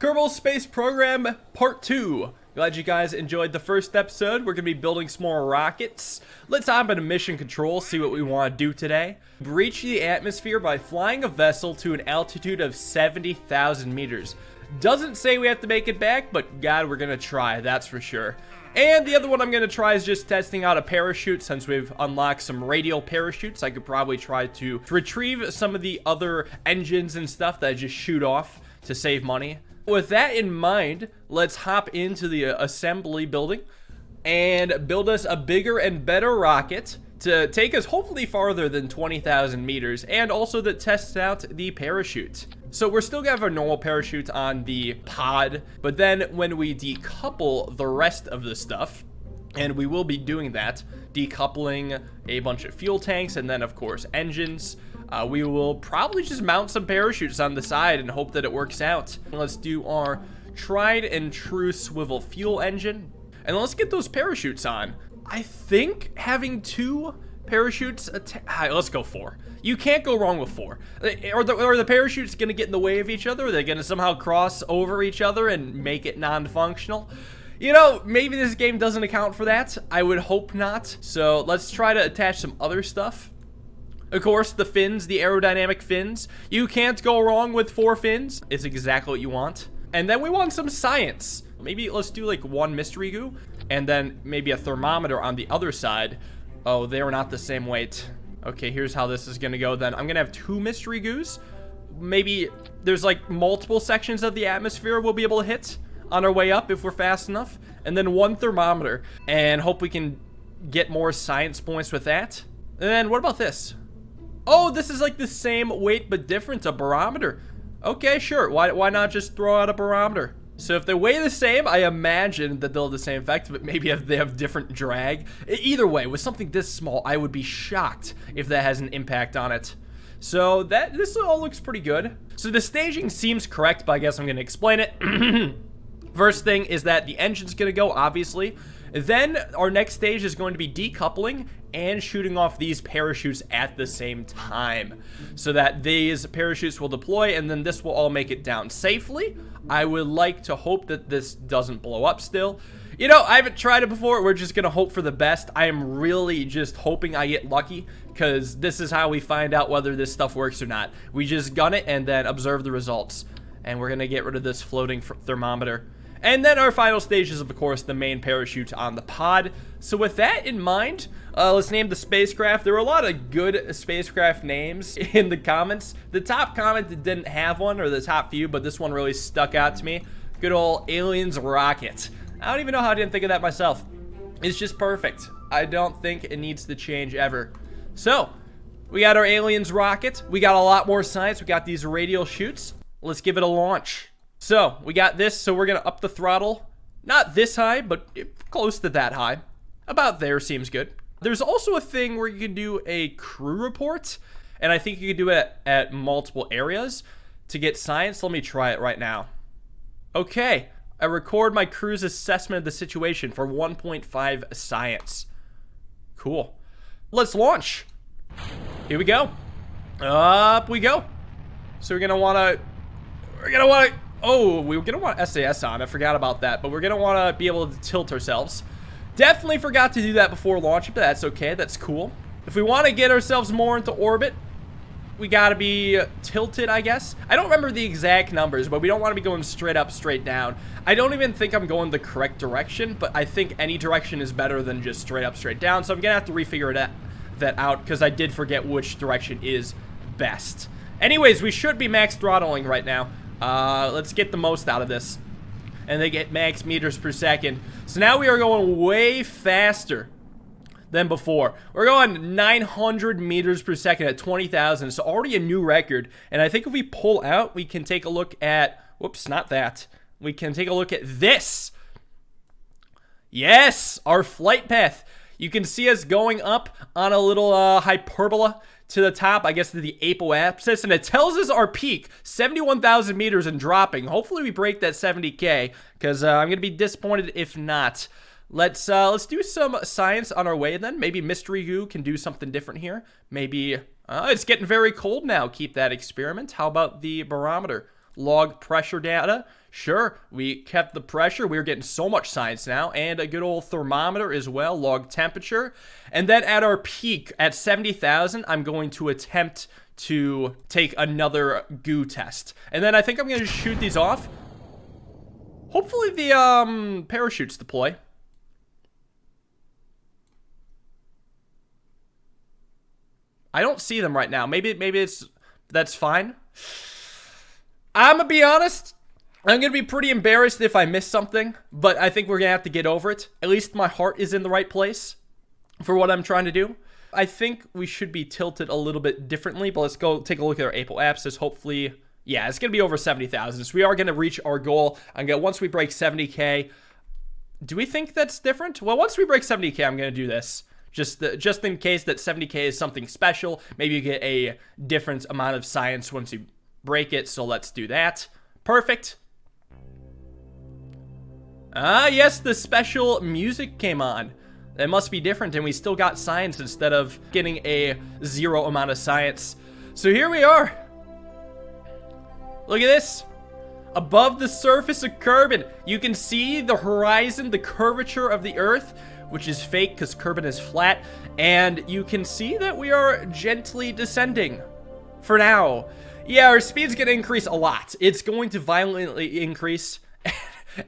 Kerbal Space Program Part 2. Glad you guys enjoyed the first episode. We're going to be building some more rockets. Let's hop into mission control, see what we want to do today. Breach the atmosphere by flying a vessel to an altitude of 70,000 meters. Doesn't say we have to make it back, but God, we're going to try, that's for sure. And the other one I'm going to try is just testing out a parachute. Since we've unlocked some radial parachutes, I could probably try to retrieve some of the other engines and stuff that I just shoot off to save money. With that in mind, let's hop into the assembly building and build us a bigger and better rocket to take us hopefully farther than 20,000 meters, and also to test out the parachute. So we're still gonna have our normal parachute on the pod, but then when we decouple the rest of the stuff, and we will be doing that, decoupling a bunch of fuel tanks and then of course engines, we will probably just mount some parachutes on the side and hope that it works out. Let's do our tried and true swivel fuel engine, and let's get those parachutes on. I think having 2 parachutes, let's go 4. You can't go wrong with 4. Are the parachutes gonna get in the way of each other? Are they gonna somehow cross over each other and make it non-functional? You know, maybe this game doesn't account for that. I would hope not. So let's try to attach some other stuff. Of course, the fins, the aerodynamic fins. You can't go wrong with 4 fins. It's exactly what you want. And then we want some science. Maybe let's do like 1 mystery goo, and then maybe a thermometer on the other side. Oh, they are not the same weight. Okay, here's how this is gonna go then. I'm gonna have 2 mystery goos. Maybe there's like multiple sections of the atmosphere we'll be able to hit on our way up if we're fast enough. And then 1 thermometer, and hope we can get more science points with that. And then what about this? Oh, this is like the same weight but different, a barometer. Okay, sure, why not just throw out a barometer? So if they weigh the same, I imagine that they'll have the same effect, but maybe if they have different drag. Either way, with something this small, I would be shocked if that has an impact on it. So this all looks pretty good. So the staging seems correct, but I guess I'm gonna explain it. First thing is that the engine's gonna go, obviously. Then our next stage is going to be decoupling and shooting off these parachutes at the same time, so that these parachutes will deploy, and then this will all make it down safely. I would like to hope that this doesn't blow up still. You know, I haven't tried it before. We're just gonna hope for the best. I am really just hoping I get lucky, because this is how we find out whether this stuff works or not. We just gun it and then observe the results. And we're gonna get rid of this floating thermometer. And then our final stage is, of course, the main parachute on the pod. So with that in mind, let's name the spacecraft. There were a lot of good spacecraft names in the comments. The top comment didn't have one, or the top few, but this one really stuck out to me. Good old Aliensrock. I don't even know how I didn't think of that myself. It's just perfect. I don't think it needs to change ever. So, we got our Aliensrock. We got a lot more science. We got these radial chutes. Let's give it a launch. So, we got this, so we're gonna up the throttle. Not this high, but close to that high. About there seems good. There's also a thing where you can do a crew report, and I think you can do it at multiple areas to get science. Let me try it right now. Okay, I record my crew's assessment of the situation for 1.5 science. Cool. Let's launch. Here we go. Up we go. So we're gonna wanna, oh, we're gonna want SAS on. I forgot about that, but we're gonna wanna be able to tilt ourselves. Definitely forgot to do that before launching, but that's okay. That's cool. If we want to get ourselves more into orbit, we gotta be tilted, I guess. I don't remember the exact numbers, but we don't want to be going straight up, straight down. I don't even think I'm going the correct direction, but I think any direction is better than just straight up, straight down. So I'm gonna have to refigure that out, because I did forget which direction is best. Anyways, we should be max throttling right now. Let's get the most out of this. And they get max meters per second. So now we are going way faster than before. We're going 900 meters per second at 20,000. So already a new record. And I think if we pull out, we can take a look at, whoops, not that. We can take a look at this. Yes, our flight path. You can see us going up on a little hyperbola to the top, I guess, to the apoapsis, and it tells us our peak, 71,000 meters, and dropping. Hopefully we break that 70K, because I'm gonna be disappointed if not. Let's do some science on our way then. Maybe Mystery Goo can do something different here. Maybe it's getting very cold now. Keep that experiment. How about the barometer? Log pressure data Sure, we kept the pressure. We were getting so much science now, and a good old thermometer as well, log temperature. And then at our peak at 70,000, I'm going to attempt to take another goo test. And then I think I'm going to shoot these off. Hopefully the parachutes deploy. I don't see them right now. Maybe that's fine. I'm gonna be honest. I'm gonna be pretty embarrassed if I miss something, but I think we're gonna have to get over it. At least my heart is in the right place for what I'm trying to do. I think we should be tilted a little bit differently, but let's go take a look at our apoapsis. Hopefully, yeah, it's gonna be over 70,000. So we are gonna reach our goal. Once we break 70K. Do we think that's different? Well, once we break 70K, I'm gonna do this. Just in case that 70K is something special. Maybe you get a different amount of science once you break it. So let's do that. Perfect. Ah, yes, the special music came on. It must be different, and we still got science instead of getting a 0 amount of science. So here we are. Look at this. Above the surface of Kerbin, you can see the horizon, the curvature of the Earth, which is fake because Kerbin is flat, and you can see that we are gently descending for now. Yeah, our speed's going to increase a lot. It's going to violently increase,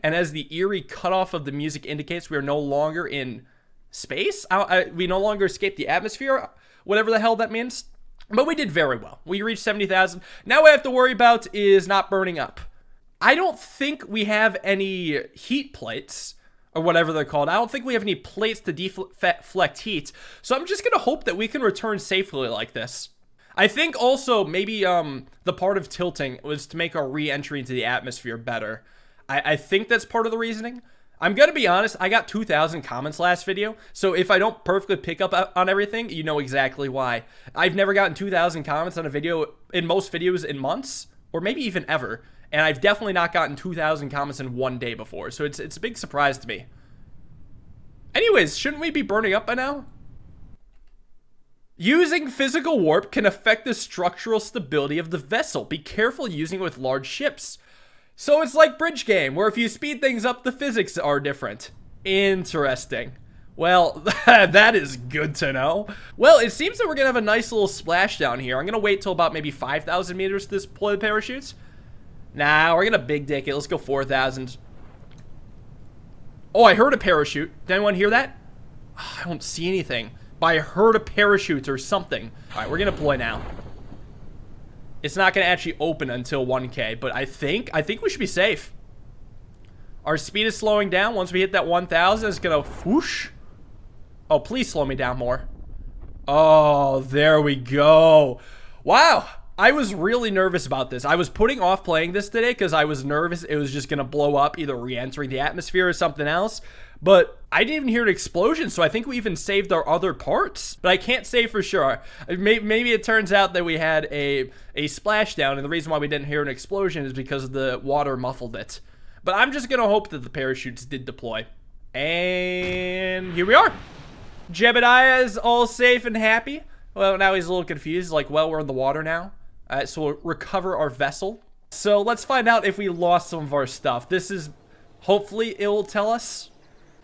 and as the eerie cutoff of the music indicates, we are no longer in space. We no longer escape the atmosphere, whatever the hell that means. But we did very well. We reached 70,000. Now what I have to worry about is not burning up. I don't think we have any heat plates, or whatever they're called. I don't think we have any plates to deflect heat. So I'm just going to hope that we can return safely like this. I think also maybe the part of tilting was to make our re-entry into the atmosphere better. I think that's part of the reasoning. I'm going to be honest, I got 2,000 comments last video. So if I don't perfectly pick up on everything, you know exactly why. I've never gotten 2,000 comments on a video in most videos in months, or maybe even ever. And I've definitely not gotten 2,000 comments in one day before. So it's a big surprise to me. Anyways, shouldn't we be burning up by now? Using physical warp can affect the structural stability of the vessel. Be careful using it with large ships. So it's like bridge game, where if you speed things up, the physics are different. Interesting. Well, that is good to know. Well, it seems that we're going to have a nice little splashdown here. I'm going to wait till about maybe 5,000 meters to deploy the parachutes. Nah, we're gonna big dick it. Let's go 4,000. Oh, I heard a parachute. Did anyone hear that? Oh, I don't see anything. But I heard a parachute or something. Alright, we're gonna deploy now. It's not gonna actually open until 1K, but I think we should be safe. Our speed is slowing down. Once we hit that 1,000, it's gonna whoosh. Oh, please slow me down more. Oh, there we go. Wow. I was really nervous about this. I was putting off playing this today because I was nervous it was just going to blow up, either re-entering the atmosphere or something else. But I didn't even hear an explosion, so I think we even saved our other parts. But I can't say for sure. Maybe it turns out that we had a splashdown, and the reason why we didn't hear an explosion is because the water muffled it. But I'm just going to hope that the parachutes did deploy. And here we are. Jebediah is all safe and happy. Well, now he's a little confused. Like, well, we're in the water now. So we'll recover our vessel. So let's find out if we lost some of our stuff. This is, hopefully it will tell us.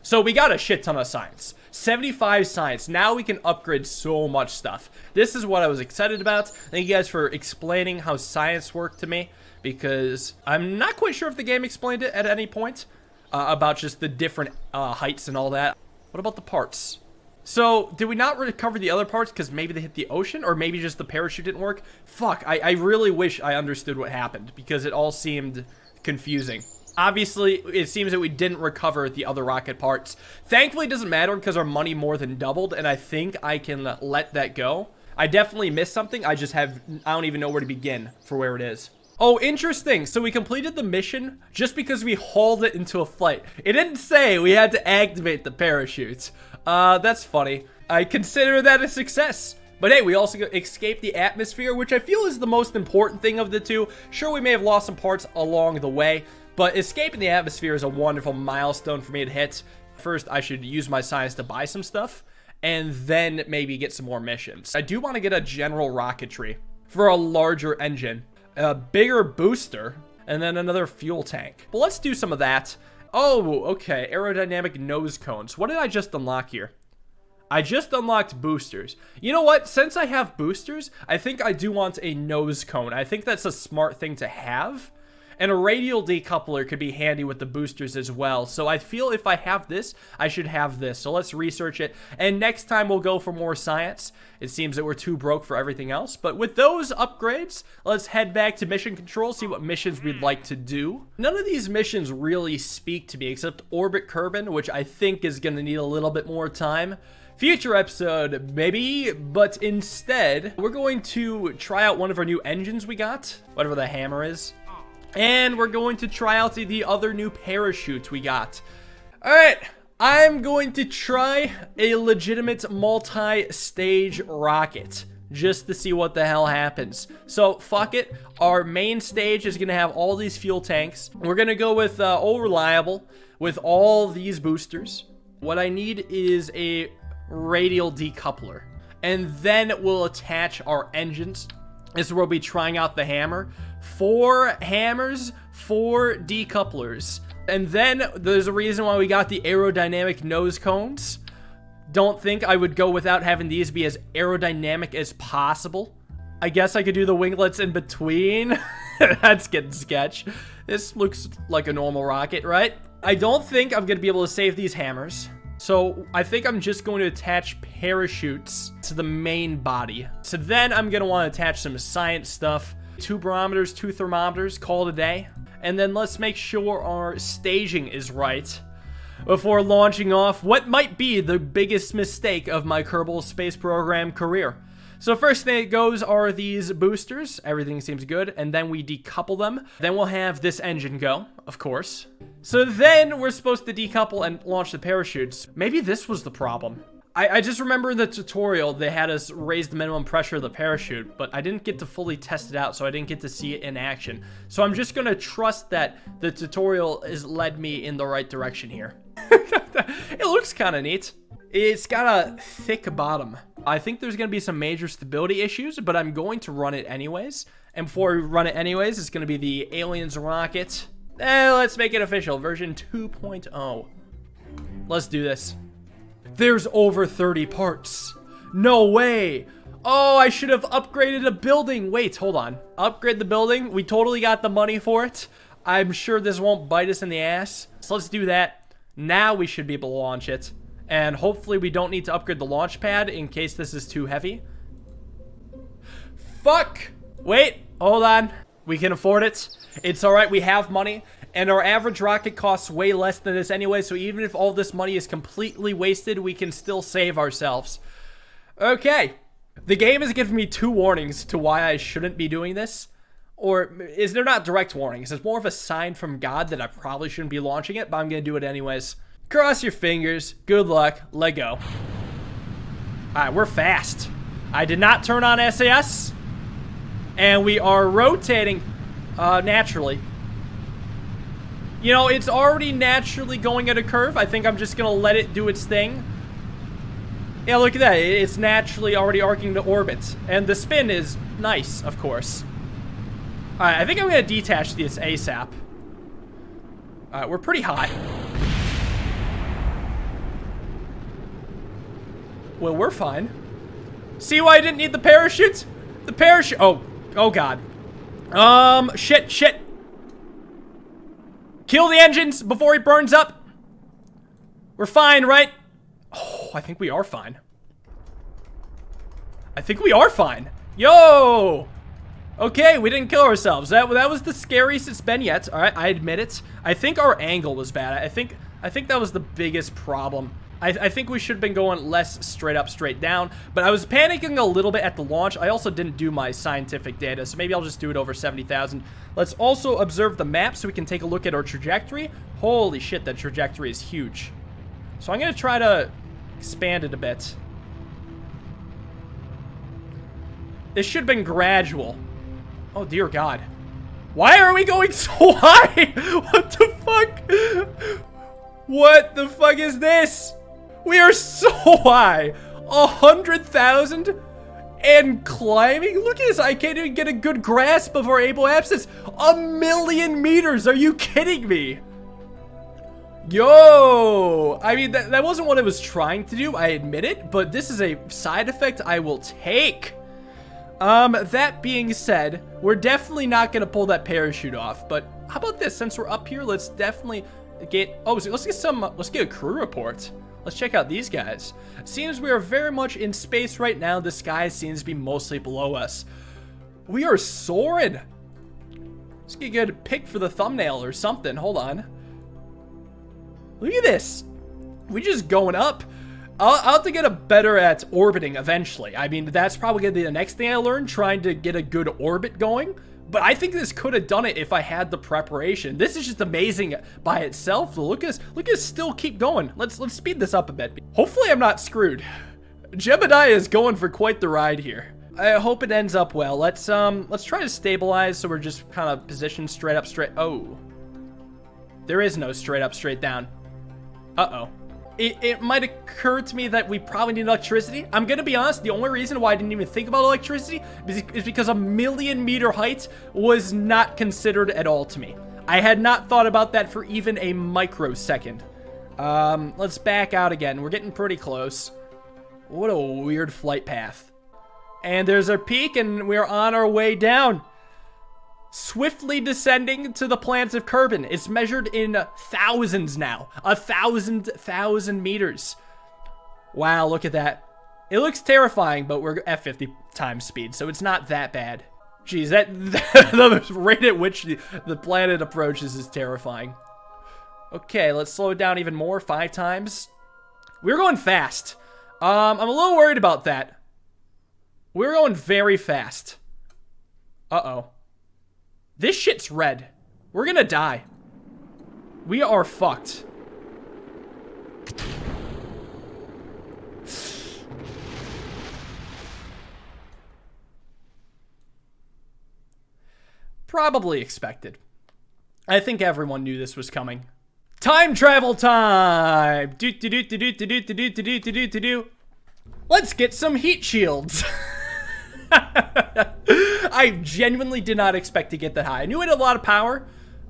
So we got a shit ton of science. 75 science. Now we can upgrade so much stuff. This is what I was excited about. Thank you guys for explaining how science worked to me, because I'm not quite sure if the game explained it at any point about just the different heights and all that. What about the parts? So, did we not recover the other parts because maybe they hit the ocean, or maybe just the parachute didn't work? Fuck, I really wish I understood what happened, because it all seemed confusing. Obviously, it seems that we didn't recover the other rocket parts. Thankfully, it doesn't matter because our money more than doubled, and I think I can let that go. I definitely missed something. I don't even know where to begin for where it is. Oh, interesting. So we completed the mission just because we hauled it into a flight. It didn't say we had to activate the parachutes. That's funny. I consider that a success. But hey, we also escaped the atmosphere, which I feel is the most important thing of the two. Sure, we may have lost some parts along the way, but escaping the atmosphere is a wonderful milestone for me to hit. First, I should use my science to buy some stuff, and then maybe get some more missions. I do want to get a general rocketry for a larger engine. A bigger booster. And then another fuel tank. But let's do some of that. Oh, okay. Aerodynamic nose cones. What did I just unlock here? I just unlocked boosters. You know what? Since I have boosters, I think I do want a nose cone. I think that's a smart thing to have. And a radial decoupler could be handy with the boosters as well. So I feel if I have this, I should have this. So let's research it. And next time we'll go for more science. It seems that we're too broke for everything else. But with those upgrades, let's head back to mission control, see what missions we'd like to do. None of these missions really speak to me except Orbit Kerbin, which I think is going to need a little bit more time. Future episode, maybe, but instead, we're going to try out one of our new engines we got, whatever the hammer is. And we're going to try out the other new parachutes we got. Alright, I'm going to try a legitimate multi-stage rocket. Just to see what the hell happens. So, fuck it. Our main stage is going to have all these fuel tanks. We're going to go with Old Reliable with all these boosters. What I need is a radial decoupler. And then we'll attach our engines. This is where we'll be trying out the hammer. 4 hammers, 4 decouplers. And then there's a reason why we got the aerodynamic nose cones. Don't think I would go without having these be as aerodynamic as possible. I guess I could do the winglets in between. That's getting sketch. This looks like a normal rocket, right? I don't think I'm going to be able to save these hammers. So I think I'm just going to attach parachutes to the main body. So then I'm going to want to attach some science stuff. 2 barometers, 2 thermometers, call it a day. And then let's make sure our staging is right before launching off what might be the biggest mistake of my Kerbal Space Program career. So first thing that goes are these boosters. Everything seems good. And then we decouple them. Then we'll have this engine go, of course. So then we're supposed to decouple and launch the parachutes. Maybe this was the problem. I just remember in the tutorial, they had us raise the minimum pressure of the parachute, but I didn't get to fully test it out, so I didn't get to see it in action. So I'm just going to trust that the tutorial has led me in the right direction here. It looks kind of neat. It's got a thick bottom. I think there's going to be some major stability issues, but I'm going to run it anyways. And before we run it anyways, it's going to be the Aliensrock. Let's make it official. Version 2.0. Let's do this. There's over 30 parts. No way. Oh, I should have upgraded a building. Wait, hold on. Upgrade the building. We totally got the money for it. I'm sure this won't bite us in the ass. So let's do that. Now we should be able to launch it. And hopefully we don't need to upgrade the launch pad in case this is too heavy. Fuck. Wait, hold on. We can afford it. It's alright, we have money. And our average rocket costs way less than this anyway, so even if all this money is completely wasted, we can still save ourselves. Okay. The game has given me 2 warnings to why I shouldn't be doing this. Or, is there not direct warnings? It's more of a sign from God that I probably shouldn't be launching it, but I'm going to do it anyways. Cross your fingers. Good luck. Let go. Alright, we're fast. I did not turn on SAS. And we are rotating naturally. You know, it's already naturally going at a curve. I think I'm just going to let it do its thing. Yeah, look at that. It's naturally already arcing to orbit. And the spin is nice, of course. Alright, I think I'm going to detach this ASAP. Alright, we're pretty hot. Well, we're fine. See why I didn't need the parachute? The parachute... Oh, God. Shit. Kill the engines before he burns up. We're fine, right? Oh, I think we are fine. Yo! Okay, we didn't kill ourselves. That was the scariest it's been yet. All right, I admit it. I think our angle was bad. I think that was the biggest problem. I think we should have been going less straight up, straight down. But I was panicking a little bit at the launch. I also didn't do my scientific data, so maybe I'll just do it over 70,000. Let's also observe the map so we can take a look at our trajectory. Holy shit, that trajectory is huge. So I'm going to try to expand it a bit. This should have been gradual. Oh, dear God. Why are we going so high? What the fuck? What the fuck is this? We are so high. 100,000? and climbing. Look at this. I can't even get a good grasp of our able abscess. 1,000,000 meters. Are you kidding me? Yo, I mean, that wasn't what I was trying to do, I admit it, but this is a side effect I will take. That being said, we're definitely not gonna pull that parachute off, but how about this? Since we're up here, let's definitely get, let's get a crew report. Let's check out these guys. Seems we are very much in space right now. The sky seems to be mostly below us. We are soaring. Let's get a good pick for the thumbnail or something. Hold on. Look at this. We just going up. I'll have to get better at orbiting eventually. I mean, that's probably gonna be the next thing I learn, trying to get a good orbit going. But I think this could have done it if I had the preparation. This is just amazing by itself. Look at us still keep going. Let's speed this up a bit. Hopefully I'm not screwed. Jebediah is going for quite the ride here. I hope it ends up well. Let's try to stabilize so we're just kind of positioned straight up, straight. Oh. There is no straight up, straight down. Uh-oh. It might occur to me that we probably need electricity. I'm gonna be honest, the only reason why I didn't even think about electricity is because 1,000,000 meter height was not considered at all to me. I had not thought about that for even a microsecond. Let's back out again. We're getting pretty close. What a weird flight path. And there's our peak, and we're on our way down. Swiftly descending to the planets of Kerbin. It's measured in thousands now. 1,000 meters. Wow, look at that. It looks terrifying, but we're at 50 times speed, so it's not that bad. Jeez, the rate at which the planet approaches is terrifying. Okay, let's slow it down even more. 5 times. We're going fast. I'm a little worried about that. We're going very fast. Uh-oh. This shit's red. We're gonna die. We are fucked. Probably expected. I think everyone knew this was coming. Time travel time! Let's get some heat shields. I genuinely did not expect to get that high. I knew it had a lot of power.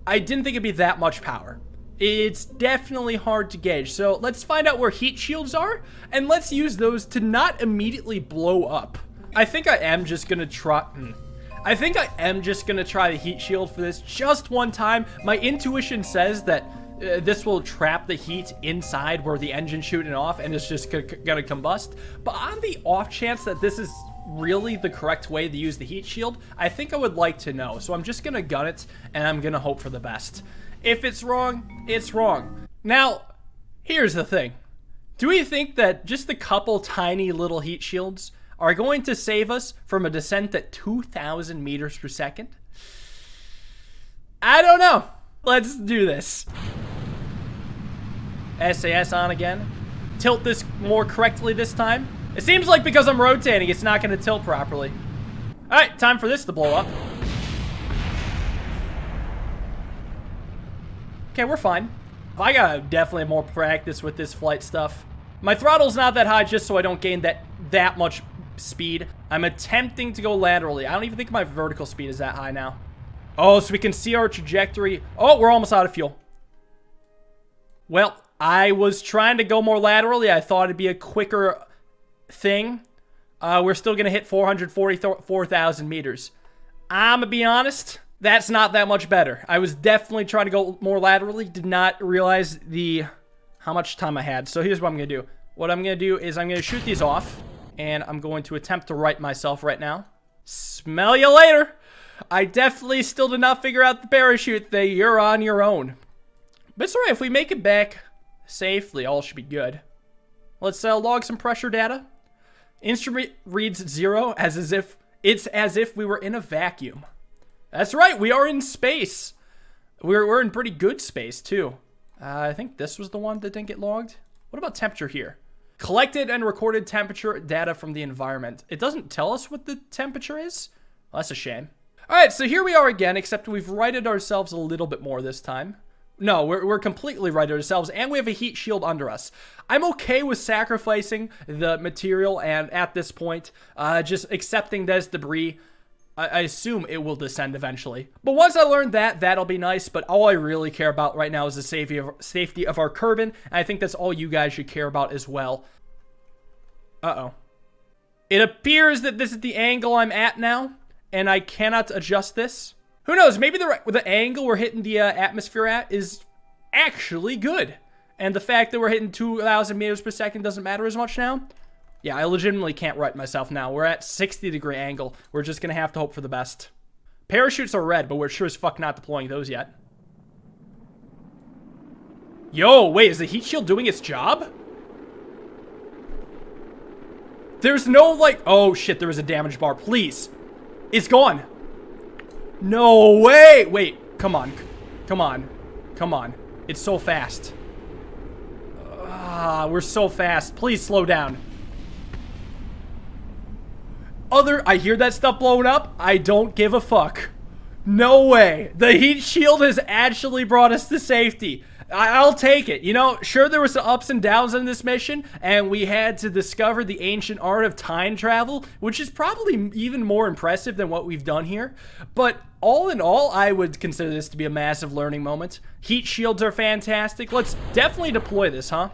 I didn't think it'd be that much power. It's definitely hard to gauge. So let's find out where heat shields are, and let's use those to not immediately blow up. I think I am just gonna try... I think I am just gonna try the heat shield for this just one time. My intuition says that this will trap the heat inside where the engine's shooting off, and it's just gonna combust. But on the off chance that this is really the correct way to use the heat shield, I think I would like to know. So I'm just gonna gun it, and I'm gonna hope for the best. If it's wrong, it's wrong. Now, here's the thing. Do we think that just a couple tiny little heat shields are going to save us from a descent at 2,000 meters per second? I don't know. Let's do this. SAS on again. Tilt this more correctly this time. It seems like because I'm rotating, it's not going to tilt properly. All right, time for this to blow up. Okay, we're fine. I gotta definitely have more practice with this flight stuff. My throttle's not that high just so I don't gain that much speed. I'm attempting to go laterally. I don't even think my vertical speed is that high now. Oh, so we can see our trajectory. Oh, we're almost out of fuel. Well, I was trying to go more laterally. I thought it'd be a quicker thing. We're still gonna hit 444,000 meters. I'm gonna be honest, that's not that much better. I was definitely trying to go more laterally, did not realize how much time I had. So here's what I'm gonna do. What I'm gonna do is I'm gonna shoot these off, and I'm going to attempt to right myself right now. Smell you later. I definitely still did not figure out the parachute thing. You're on your own. But it's alright, if we make it back safely, all should be good. Let's log some pressure data. Instrument reads 0 as if we were in a vacuum. That's right, we are in space. We're in pretty good space too. I think this was the one that didn't get logged. What about temperature here? Collected and recorded temperature data from the environment. It doesn't tell us what the temperature is. Well, that's a shame. All right, so here we are again, except we've righted ourselves a little bit more this time. No, we're completely right ourselves, and we have a heat shield under us. I'm okay with sacrificing the material, and at this point, just accepting that as debris. I assume it will descend eventually. But once I learn that, that'll be nice. But all I really care about right now is the safety of our Kerbin. And I think that's all you guys should care about as well. Uh-oh. It appears that this is the angle I'm at now, and I cannot adjust this. Who knows? Maybe the angle we're hitting the atmosphere at is actually good. And the fact that we're hitting 2,000 meters per second doesn't matter as much now. Yeah, I legitimately can't right myself now. We're at 60-degree angle. We're just going to have to hope for the best. Parachutes are red, but we're sure as fuck not deploying those yet. Yo, wait, is the heat shield doing its job? There's no, like... Oh, shit, there is a damage bar. Please. It's gone. No way. Wait, come on. Come on. Come on. It's so fast. We're so fast. Please slow down. I hear that stuff blowing up. I don't give a fuck. No way. The heat shield has actually brought us to safety. I'll take it. You know, sure, there were some ups and downs in this mission, and we had to discover the ancient art of time travel, which is probably even more impressive than what we've done here. But all in all, I would consider this to be a massive learning moment. Heat shields are fantastic. Let's definitely deploy this, huh?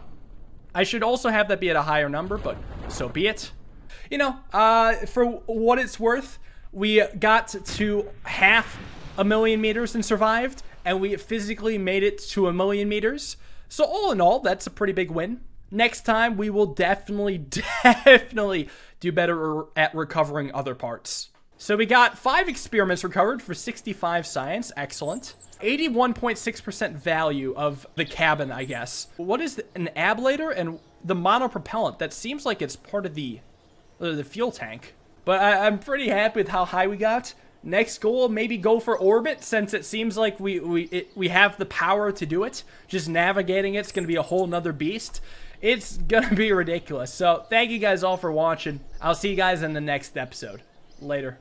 I should also have that be at a higher number, but so be it. You know, for what it's worth, we got to 500,000 meters and survived, and we physically made it to 1,000,000 meters. So all in all, that's a pretty big win. Next time, we will definitely do better at recovering other parts. So we got 5 experiments recovered for 65 science. Excellent. 81.6% value of the cabin, I guess. What is an ablator and the monopropellant? That seems like it's part of the fuel tank. But I'm pretty happy with how high we got. Next goal, maybe go for orbit, since it seems like we have the power to do it. Just navigating it's going to be a whole nother beast. It's going to be ridiculous. So thank you guys all for watching. I'll see you guys in the next episode. Later.